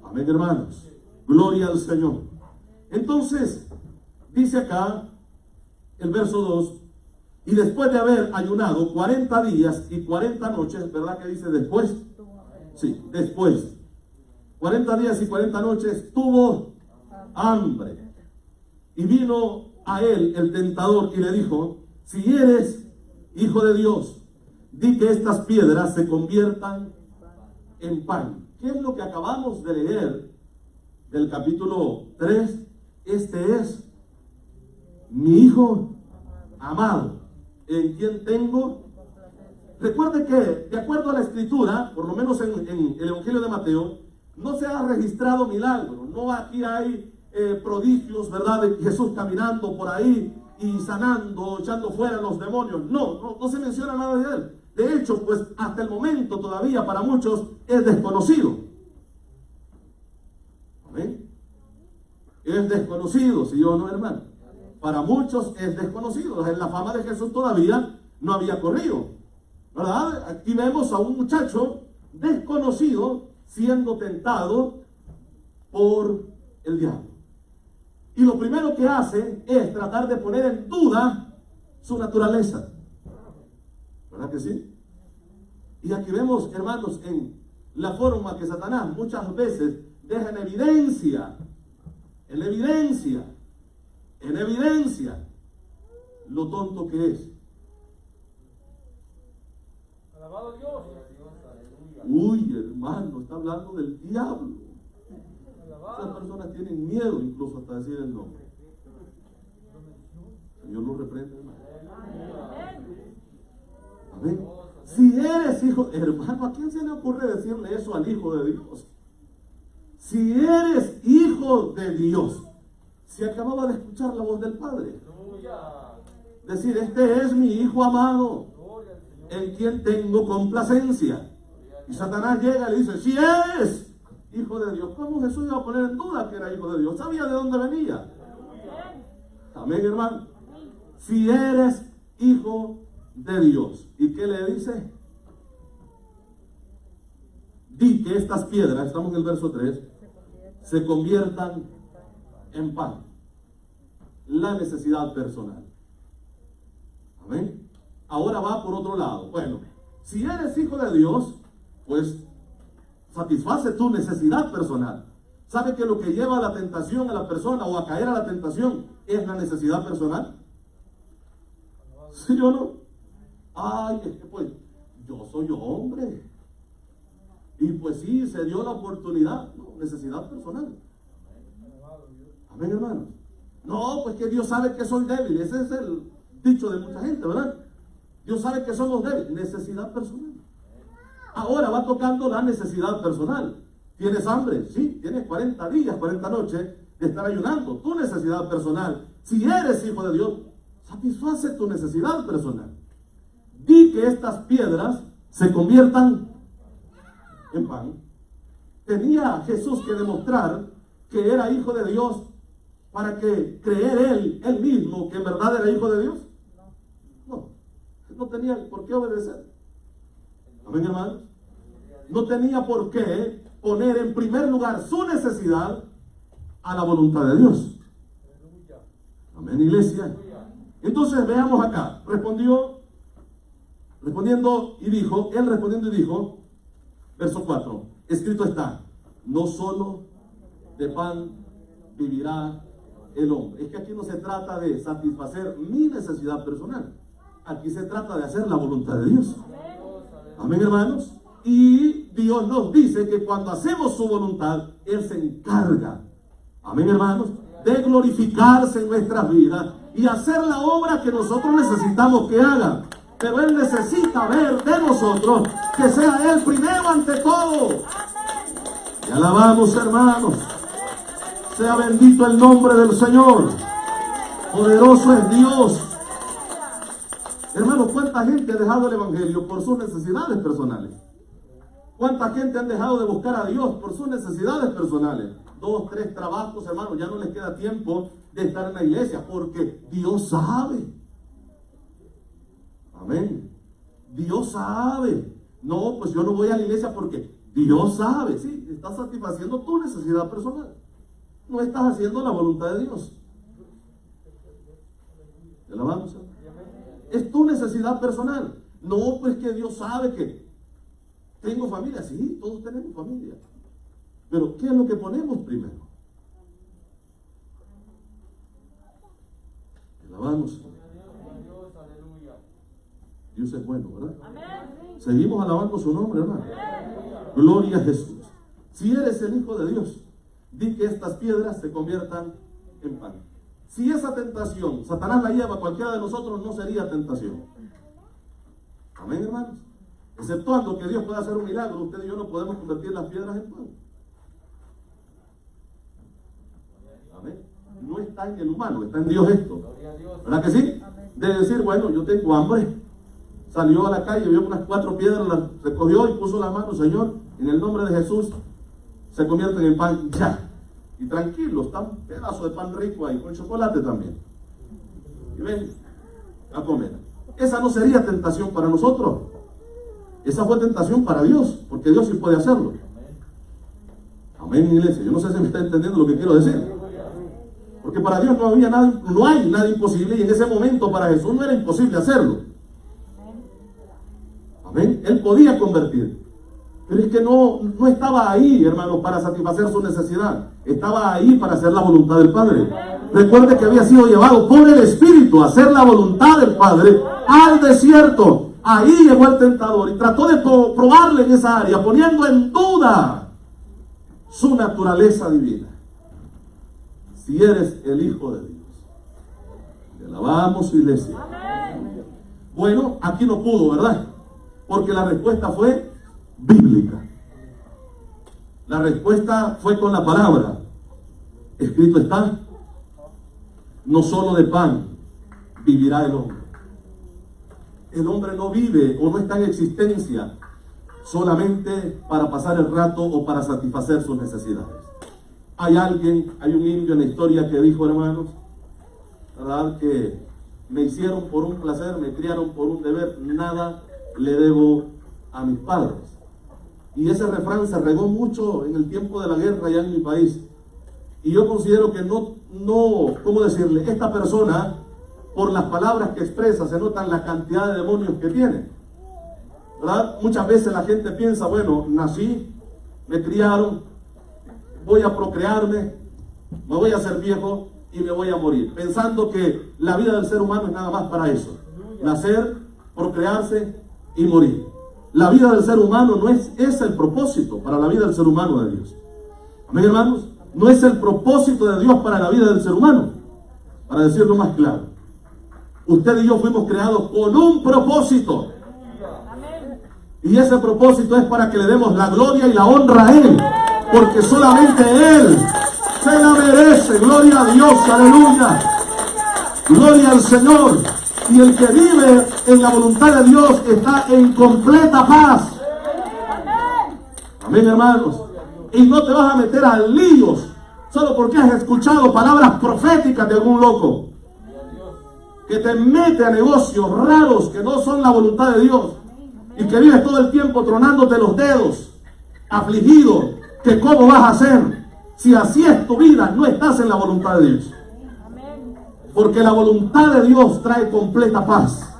Amén, hermanos. Gloria al Señor. Entonces, dice acá el verso 2, y después de haber ayunado 40 días y 40 noches, ¿verdad que dice después? Sí, después. 40 días y 40 noches tuvo hambre. Y vino a él el tentador y le dijo, si eres hijo de Dios, di que estas piedras se conviertan en pan. ¿Qué es lo que acabamos de leer del capítulo 3? Este es mi hijo amado, en quien tengo. Recuerde que, de acuerdo a la escritura, por lo menos en el Evangelio de Mateo, no se ha registrado milagro. No aquí hay prodigios, ¿verdad? De Jesús caminando por ahí y sanando, echando fuera los demonios. No se menciona nada de él. De hecho, pues hasta el momento todavía para muchos es desconocido. ¿Amén? Es desconocido, ¿sí o no, hermano? Para muchos es desconocido. La fama de Jesús todavía no había corrido, ¿verdad? Aquí vemos a un muchacho desconocido siendo tentado por el diablo. Y lo primero que hace es tratar de poner en duda su naturaleza. ¿Verdad que sí? Y aquí vemos, hermanos, en la forma que Satanás muchas veces deja en evidencia lo tonto que es. Alabado Dios. Uy, hermano, está hablando del diablo. Esas personas tienen miedo incluso hasta decir el nombre. Señor lo reprende, hermano. Amén. Si eres hijo, hermano, ¿a quién se le ocurre decirle eso al Hijo de Dios? Si eres hijo de Dios, si acababa de escuchar la voz del Padre, decir, este es mi Hijo amado, en quien tengo complacencia. Y Satanás llega y le dice, si eres hijo de Dios, ¿cómo Jesús iba a poner en duda que era hijo de Dios? Sabía de dónde venía. Amén, hermano. Si eres hijo de Dios. ¿Y qué le dice? Di que estas piedras, estamos en el verso 3, se conviertan en pan. La necesidad personal. Amén. Ahora va por otro lado. Bueno, si eres hijo de Dios, pues satisface tu necesidad personal. ¿Sabe que lo que lleva a la tentación a la persona o a caer a la tentación es la necesidad personal? ¿Sí o no? Ay, es que pues yo soy hombre. Y pues sí, se dio la oportunidad. No, necesidad personal. Amén, hermanos. No, pues que Dios sabe que soy débil. Ese es el dicho de mucha gente, ¿verdad? Dios sabe que somos débiles. Necesidad personal. Ahora va tocando la necesidad personal. ¿Tienes hambre? Sí, tienes 40 días, 40 noches de estar ayunando. Tu necesidad personal. Si eres hijo de Dios, satisface tu necesidad personal. Di que estas piedras se conviertan en pan. Tenía Jesús que demostrar que era hijo de Dios para que creer él mismo que en verdad era hijo de Dios. No tenía por qué obedecer. Amén, hermanos. No tenía por qué poner en primer lugar su necesidad a la voluntad de Dios. Amén, iglesia. Entonces veamos acá. Respondiendo y dijo, verso 4, escrito está, no solo de pan vivirá el hombre. Es que aquí no se trata de satisfacer mi necesidad personal. Aquí se trata de hacer la voluntad de Dios. Amén, hermanos. Y Dios nos dice que cuando hacemos su voluntad, Él se encarga, amén, hermanos, de glorificarse en nuestras vidas y hacer la obra que nosotros necesitamos que haga. Pero Él necesita ver de nosotros que sea Él primero ante todo. Y alabamos, hermanos. Sea bendito el nombre del Señor. Poderoso es Dios. Hermanos, ¿cuánta gente ha dejado el Evangelio por sus necesidades personales? ¿Cuánta gente han dejado de buscar a Dios por sus necesidades personales? 2, 3 trabajos, hermanos, ya no les queda tiempo de estar en la iglesia porque Dios sabe. Amén. Dios sabe. No, pues yo no voy a la iglesia porque Dios sabe. Sí, está satisfaciendo tu necesidad personal. no estás haciendo la voluntad de Dios. ¿Te la vamos? Es tu necesidad personal. No, pues que Dios sabe que tengo familia. Sí, todos tenemos familia. Pero ¿qué es lo que ponemos primero? ¿Te la vamos? Dios es bueno, ¿verdad? Seguimos alabando su nombre, hermano. Gloria a Jesús. Si eres el Hijo de Dios, di que estas piedras se conviertan en pan. Si esa tentación Satanás la lleva a cualquiera de nosotros, no sería tentación. Amén, hermanos. Exceptuando que Dios pueda hacer un milagro, usted y yo no podemos convertir las piedras en pan. Amén. No está en el humano, está en Dios esto. ¿Verdad que sí? De decir, bueno, yo tengo hambre. Salió a la calle, vio unas 4 piedras, las recogió y puso la mano, Señor, en el nombre de Jesús, se convierten en pan ya. Y tranquilo, está un pedazo de pan rico ahí, con chocolate también. Y ven a comer. Esa no sería tentación para nosotros. Esa fue tentación para Dios, porque Dios sí puede hacerlo. Amén, iglesia. Yo no sé si me está entendiendo lo que quiero decir. Porque para Dios no hay nada imposible, y en ese momento para Jesús no era imposible hacerlo. Amén. Él podía convertir. Pero es que no estaba ahí, hermano, para satisfacer su necesidad. Estaba ahí para hacer la voluntad del Padre. Recuerde que había sido llevado por el Espíritu a hacer la voluntad del Padre al desierto. Ahí llegó el tentador y trató de probarle en esa área, poniendo en duda su naturaleza divina. Si eres el Hijo de Dios, te alabamos, iglesia. Bueno, aquí no pudo, ¿verdad? Porque la respuesta fue bíblica. La respuesta fue con la palabra. Escrito está: no solo de pan vivirá el hombre. El hombre no vive o no está en existencia solamente para pasar el rato o para satisfacer sus necesidades. Hay un indio en la historia que dijo, hermanos, ¿verdad?, que me hicieron por un placer, me criaron por un deber, nada le debo a mis padres. Y ese refrán se regó mucho en el tiempo de la guerra allá en mi país. Y yo considero que ¿cómo decirle? Esta persona, por las palabras que expresa, se notan la cantidad de demonios que tiene, ¿verdad? Muchas veces la gente piensa, bueno, nací, me criaron, voy a procrearme, me voy a hacer viejo y me voy a morir, pensando que la vida del ser humano es nada más para eso: nacer, procrearse y morir. La vida del ser humano no es el propósito para la vida del ser humano de Dios. Amén, hermanos. No es el propósito de Dios para la vida del ser humano. Para decirlo más claro, usted y yo fuimos creados con un propósito. Y ese propósito es para que le demos la gloria y la honra a Él, porque solamente Él se la merece. Gloria a Dios, aleluya. Gloria al Señor. Y el que vive en la voluntad de Dios está en completa paz. Amén, hermanos. Y no te vas a meter a líos solo porque has escuchado palabras proféticas de algún loco que te mete a negocios raros que no son la voluntad de Dios, y que vives todo el tiempo tronándote los dedos, afligido, que cómo vas a hacer. Si así es tu vida, no estás en la voluntad de Dios. Porque la voluntad de Dios trae completa paz.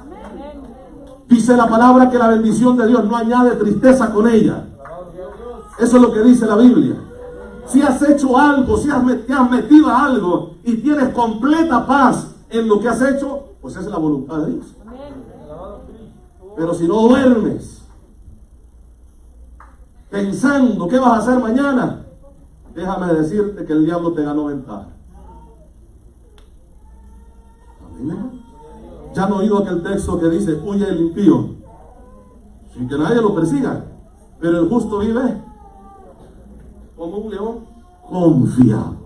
Dice la palabra que la bendición de Dios no añade tristeza con ella. Eso es lo que dice la Biblia. Si has hecho algo, si te has metido a algo y tienes completa paz en lo que has hecho, pues esa es la voluntad de Dios. Pero si no duermes pensando qué vas a hacer mañana, déjame decirte que el diablo te ganó ventaja. Amén. Ya han oído aquel texto que dice: huye el impío sin que nadie lo persiga, pero el justo vive como un león confiado,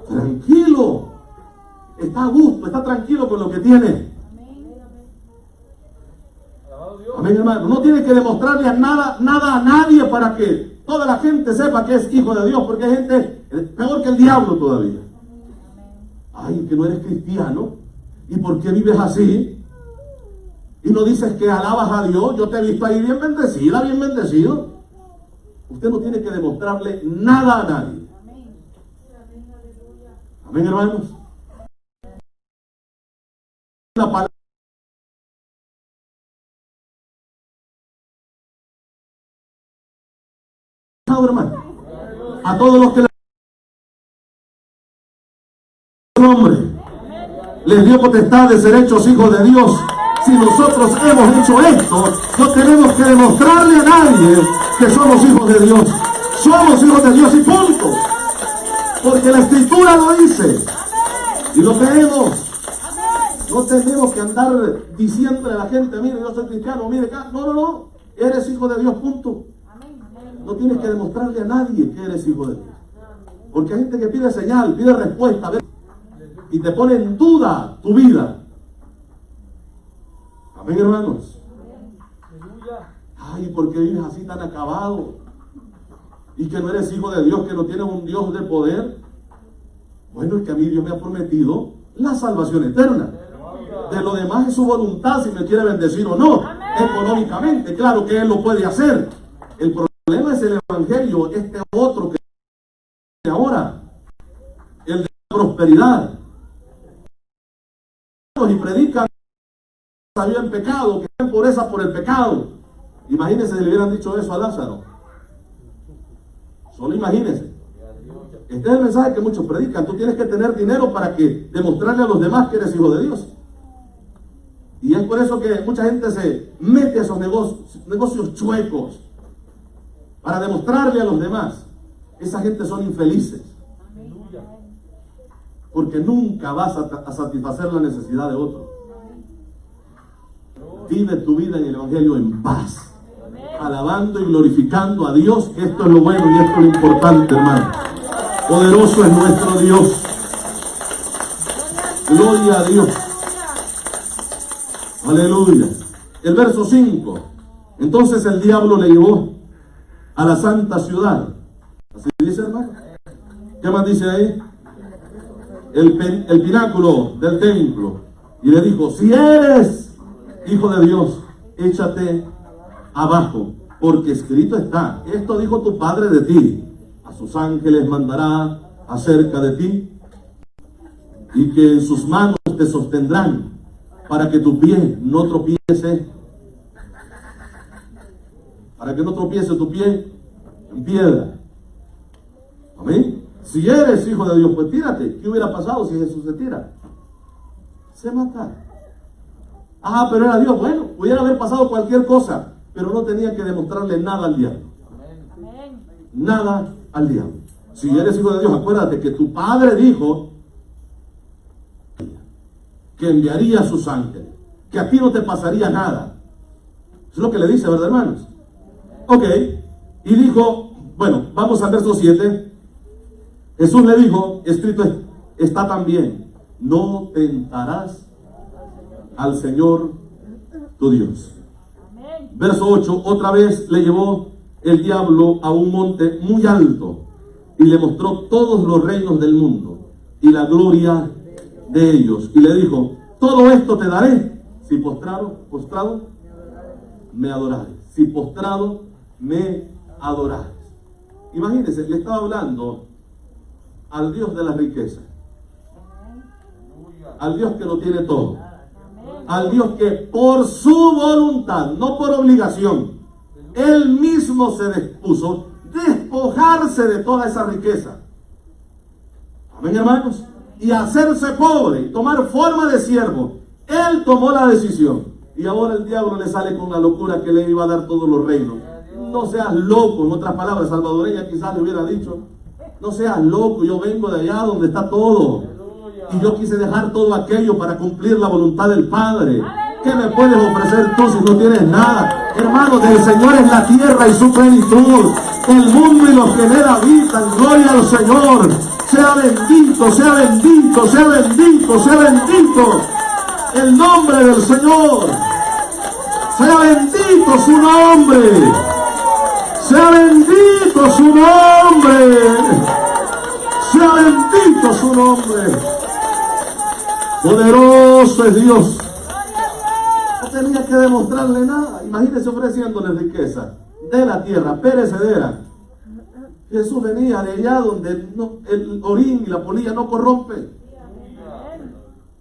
tranquilo, está a gusto, está tranquilo con lo que tiene. Amén, hermano. No tiene que demostrarle nada a nadie para que toda la gente sepa que es hijo de Dios, porque hay gente peor que el diablo todavía. Ay, que no eres cristiano, ¿y por qué vives así? Y no dices que alabas a Dios. Yo te he visto ahí bien bendecida, bien bendecido. Usted no tiene que demostrarle nada a nadie. Amén, hermanos. La palabra. Hermano, a todos los que el hombre les dio potestad de ser hechos hijos de Dios. Si nosotros hemos hecho esto, no tenemos que demostrarle a nadie que somos hijos de Dios. Somos hijos de Dios y punto. Porque la Escritura lo dice. Y lo creemos. No tenemos que andar diciéndole a la gente, mire, yo soy cristiano, mire acá. No, no, no. Eres hijo de Dios, punto. No tienes que demostrarle a nadie que eres hijo de Dios. Porque hay gente que pide señal, pide respuesta, y te pone en duda tu vida. Amén, hermanos. Ay, ¿por qué vives así tan acabado? Y que no eres hijo de Dios, que no tienes un Dios de poder. Bueno, es que a mí Dios me ha prometido la salvación eterna. De lo demás es su voluntad, si me quiere bendecir o no. Económicamente, claro que Él lo puede hacer. El problema es el evangelio, este otro que ahora, el de la prosperidad. Y predican que en pecado, que está en pobreza por el pecado. Imagínense si le hubieran dicho eso a Lázaro. Solo imagínense. Este es el mensaje que muchos predican. Tú tienes que tener dinero para que demostrarle a los demás que eres hijo de Dios. Y es por eso que mucha gente se mete a esos negocios chuecos para demostrarle a los demás. Esa gente son infelices. Porque nunca vas a satisfacer la necesidad de otro. Vive tu vida en el evangelio en paz, alabando y glorificando a Dios, que esto es lo bueno y esto es lo importante, hermano. Poderoso es nuestro Dios. Gloria a Dios. Aleluya. El verso 5. Entonces el diablo le llevó a la santa ciudad. ¿Así dice, hermano? ¿Qué más dice ahí? El pináculo del templo. Y le dijo, si eres hijo de Dios, échate abajo, porque escrito está, esto dijo tu padre de ti, a sus ángeles mandará acerca de ti, y que en sus manos te sostendrán, para que tu pie no tropiece, para que no tropiece tu pie en piedra. Amén. Si eres hijo de Dios, pues tírate. ¿Qué hubiera pasado si Jesús se tira? Se mata. Ah, pero era Dios. Bueno, pudiera haber pasado cualquier cosa, pero no tenía que demostrarle nada al diablo. Nada al diablo. Si eres hijo de Dios, acuérdate que tu padre dijo que enviaría a sus ángeles, que a ti no te pasaría nada. Es lo que le dice, ¿verdad, hermanos? Ok. Y dijo, bueno, vamos al verso 7. Jesús le dijo, escrito está también, no tentarás al Señor tu Dios. Verso 8, otra vez le llevó el diablo a un monte muy alto y le mostró todos los reinos del mundo y la gloria de ellos. Y le dijo, todo esto te daré si postrado me adorares. Si postrado me adorares. Imagínense, le estaba hablando al Dios de la riqueza, al Dios que lo tiene todo, al Dios que por su voluntad, no por obligación, Él mismo se dispuso despojarse de toda esa riqueza. Amén, hermanos. Y hacerse pobre, y tomar forma de siervo. Él tomó la decisión. Y ahora el diablo le sale con la locura que le iba a dar todos los reinos. No seas loco, en otras palabras salvadoreñas quizás le hubiera dicho. No seas loco, yo vengo de allá donde está todo. Y yo quise dejar todo aquello para cumplir la voluntad del Padre. ¿Qué me puedes ofrecer tú si no tienes nada? Hermano, del Señor es la tierra y su plenitud, el mundo y los que en él habitan. Gloria al Señor. Sea bendito, sea bendito, sea bendito, sea bendito el nombre del Señor. Sea bendito su nombre. Sea bendito su nombre. Sea bendito su nombre. Poderoso es Dios. No tenía que demostrarle nada. Imagínese ofreciéndole riqueza de la tierra perecedera Jesús venía de allá donde el orín y la polilla no corrompen,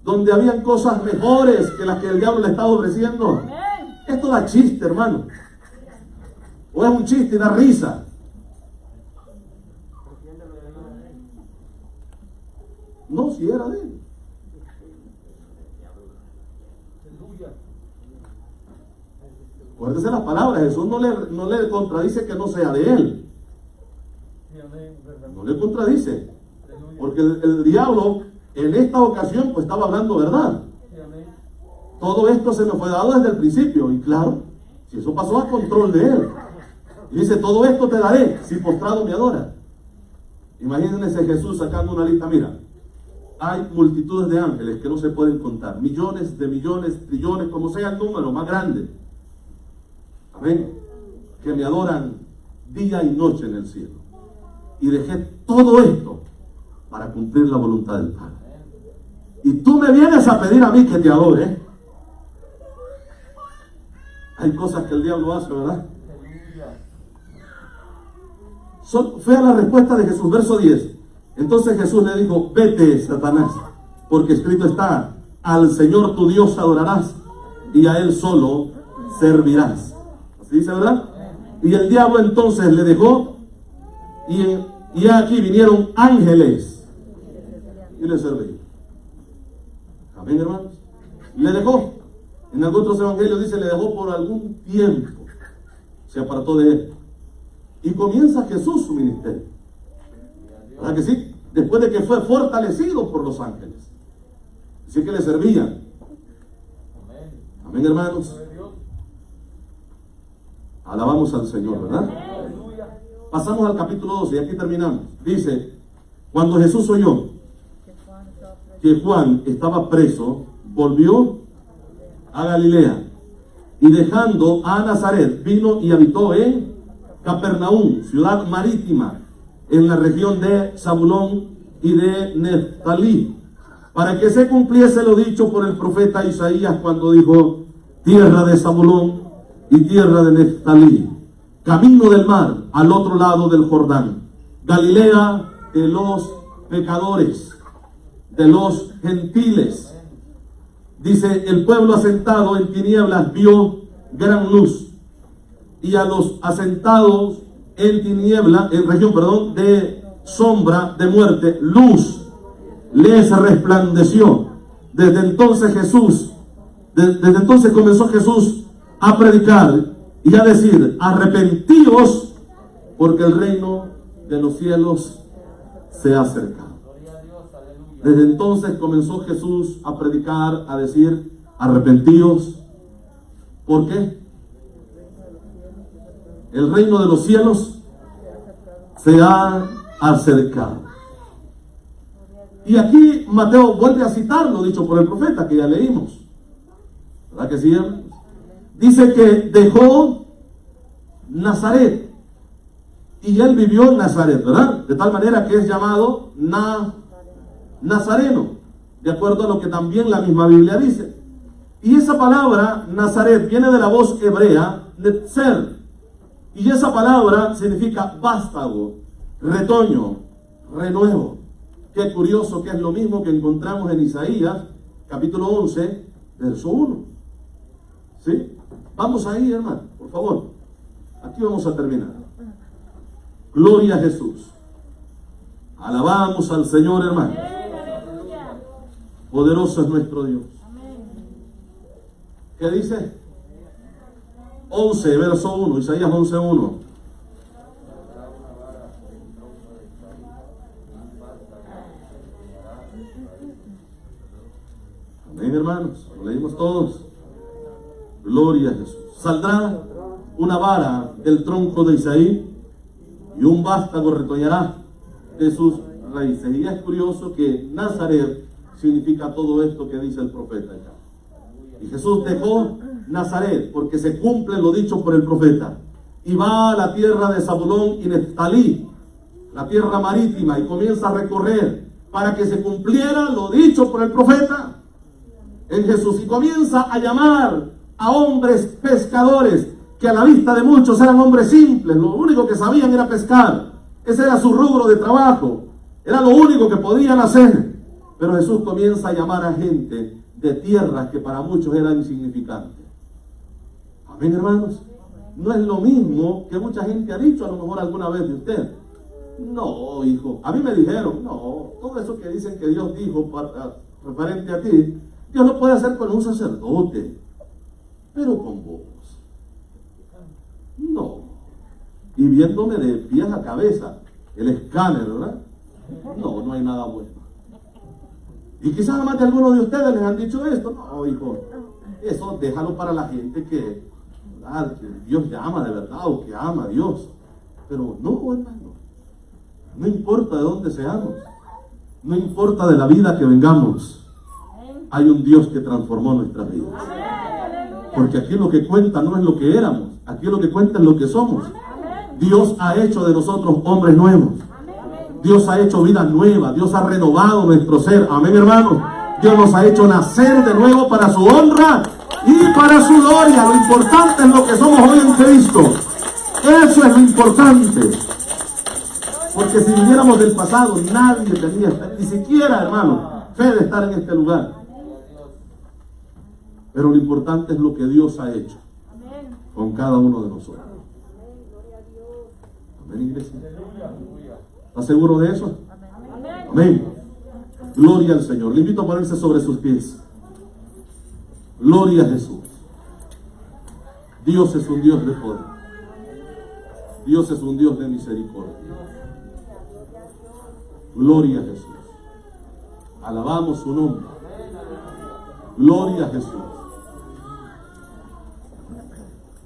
donde habían cosas mejores que las que el diablo le estaba ofreciendo. Esto da chiste, hermano. O es un chiste y da risa. No, si era de él. Acuérdese las palabras. Jesús no le contradice que no sea de él. No le contradice. Porque el diablo en esta ocasión pues estaba hablando verdad. Todo esto se me fue dado desde el principio. Y claro, si eso pasó a control de él. Y dice, todo esto te daré si postrado me adora. Imagínense Jesús sacando una lista. Mira, hay multitudes de ángeles que no se pueden contar. Millones de millones, trillones, como sea el número más grande. Amén. Que me adoran día y noche en el cielo. Y dejé todo esto para cumplir la voluntad del Padre. Y tú me vienes a pedir a mí que te adore. Hay cosas que el diablo hace, ¿verdad? Fue la respuesta de Jesús, verso 10. Entonces Jesús le dijo, vete, Satanás, porque escrito está, al Señor tu Dios adorarás y a Él solo servirás. Así dice, ¿verdad? Y el diablo entonces le dejó y aquí vinieron ángeles y le servían. Amén, hermanos. Le dejó. En algunos otros evangelios dice, le dejó por algún tiempo. Se apartó de él. Y comienza Jesús su ministerio. ¿Verdad que sí? Después de que fue fortalecido por los ángeles. Así que le servían. Amén, hermanos. Alabamos al Señor, ¿verdad? Pasamos al capítulo 12 y aquí terminamos. Dice, cuando Jesús oyó que Juan estaba preso, volvió a Galilea y dejando a Nazaret, vino y habitó en Capernaum, ciudad marítima, en la región de Zabulón y de Neftalí, para que se cumpliese lo dicho por el profeta Isaías cuando dijo, tierra de Zabulón y tierra de Neftalí, camino del mar al otro lado del Jordán, Galilea de los pecadores, de los gentiles. Dice, el pueblo asentado en tinieblas vio gran luz, y a los asentados en tiniebla, en región, de sombra de muerte, luz les resplandeció. Desde entonces comenzó Jesús a predicar y a decir, arrepentíos, porque el reino de los cielos se ha acercado. Desde entonces comenzó Jesús a predicar, a decir, arrepentíos. ¿Por qué? El reino de los cielos se ha acercado. Y aquí Mateo vuelve a citar lo dicho por el profeta que ya leímos. ¿Verdad que sí? Dice que dejó Nazaret y él vivió en Nazaret, ¿verdad? De tal manera que es llamado Nazareno, de acuerdo a lo que también la misma Biblia dice. Y esa palabra Nazaret viene de la voz hebrea Netzer, y esa palabra significa vástago, retoño, renuevo. Qué curioso que es lo mismo que encontramos en Isaías capítulo 11 verso 1. ¿Sí? Vamos ahí, hermano, por favor. Aquí vamos a terminar. Gloria a Jesús. Alabamos al Señor, hermano. Poderoso es nuestro Dios. ¿Qué dice? 11, verso 1, Isaías 11, 1. Amén, hermanos. Lo leímos todos. Gloria a Jesús. Saldrá una vara del tronco de Isaí y un vástago retoñará de sus raíces. Y es curioso que Nazaret significa todo esto que dice el profeta acá. Y Jesús dejó Nazaret porque se cumple lo dicho por el profeta y va a la tierra de Zabulón y Neftalí, la tierra marítima, y comienza a recorrer para que se cumpliera lo dicho por el profeta en Jesús, y comienza a llamar a hombres pescadores que a la vista de muchos eran hombres simples, lo único que sabían era pescar. Ese era su rubro de trabajo. Era lo único que podían hacer. Pero Jesús comienza a llamar a gente de tierras que para muchos eran insignificantes. Amén, hermanos. No es lo mismo que mucha gente ha dicho a lo mejor alguna vez de usted. No, hijo. A mí me dijeron, no, todo eso que dicen que Dios dijo referente a ti, Dios lo puede hacer con un sacerdote. Pero con vos, no. Y viéndome de pies a cabeza, el escáner, ¿verdad? No, no hay nada bueno. Y quizás más de algunos de ustedes les han dicho esto. No, hijo, eso déjalo para la gente que Dios llama de verdad o que ama a Dios. Pero no, hermano, no importa de dónde seamos, no importa de la vida que vengamos, hay un Dios que transformó nuestras vidas. Porque aquí lo que cuenta no es lo que éramos, aquí lo que cuenta es lo que somos. Dios ha hecho de nosotros hombres nuevos. Dios ha hecho vida nueva. Dios ha renovado nuestro ser. Amén, hermanos. Dios nos ha hecho nacer de nuevo para su honra y para su gloria. Lo importante es lo que somos hoy en Cristo. Eso es lo importante. Porque si viviéramos del pasado, nadie tenía, ni siquiera, hermano, fe de estar en este lugar. Pero lo importante es lo que Dios ha hecho con cada uno de nosotros. Amén, iglesia. ¿Está seguro de eso? Amén. Gloria al Señor. Le invito a ponerse sobre sus pies. Gloria a Jesús. Dios es un Dios de poder. Dios es un Dios de misericordia. Gloria a Jesús. Alabamos su nombre. Gloria a Jesús.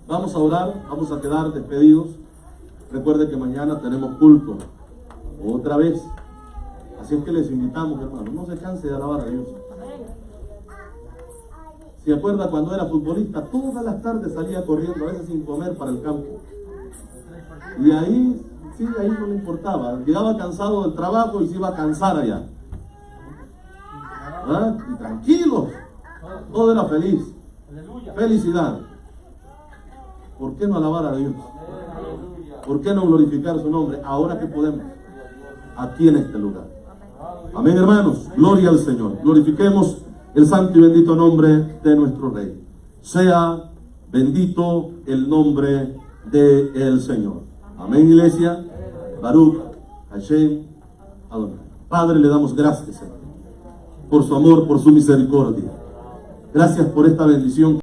Vamos a orar, vamos a quedar despedidos. Recuerde que mañana tenemos culto. Otra vez. Así es que les invitamos, hermanos, no se canse de alabar a Dios. ¿Se acuerda cuando era futbolista? Todas las tardes salía corriendo, a veces sin comer, para el campo. Y ahí, sí, ahí no le importaba. Llegaba cansado del trabajo y se iba a cansar allá. ¿Ah? Y tranquilo. Todo era feliz. Felicidad. ¿Por qué no alabar a Dios? ¿Por qué no glorificar su nombre ahora que podemos? Aquí en este lugar. Amén, hermanos. Gloria al Señor. Glorifiquemos el santo y bendito nombre de nuestro Rey. Sea bendito el nombre del Señor. Amén, iglesia. Baruch Hashem Adonai. Padre, le damos gracias, Señor, por su amor, por su misericordia. Gracias por esta bendición.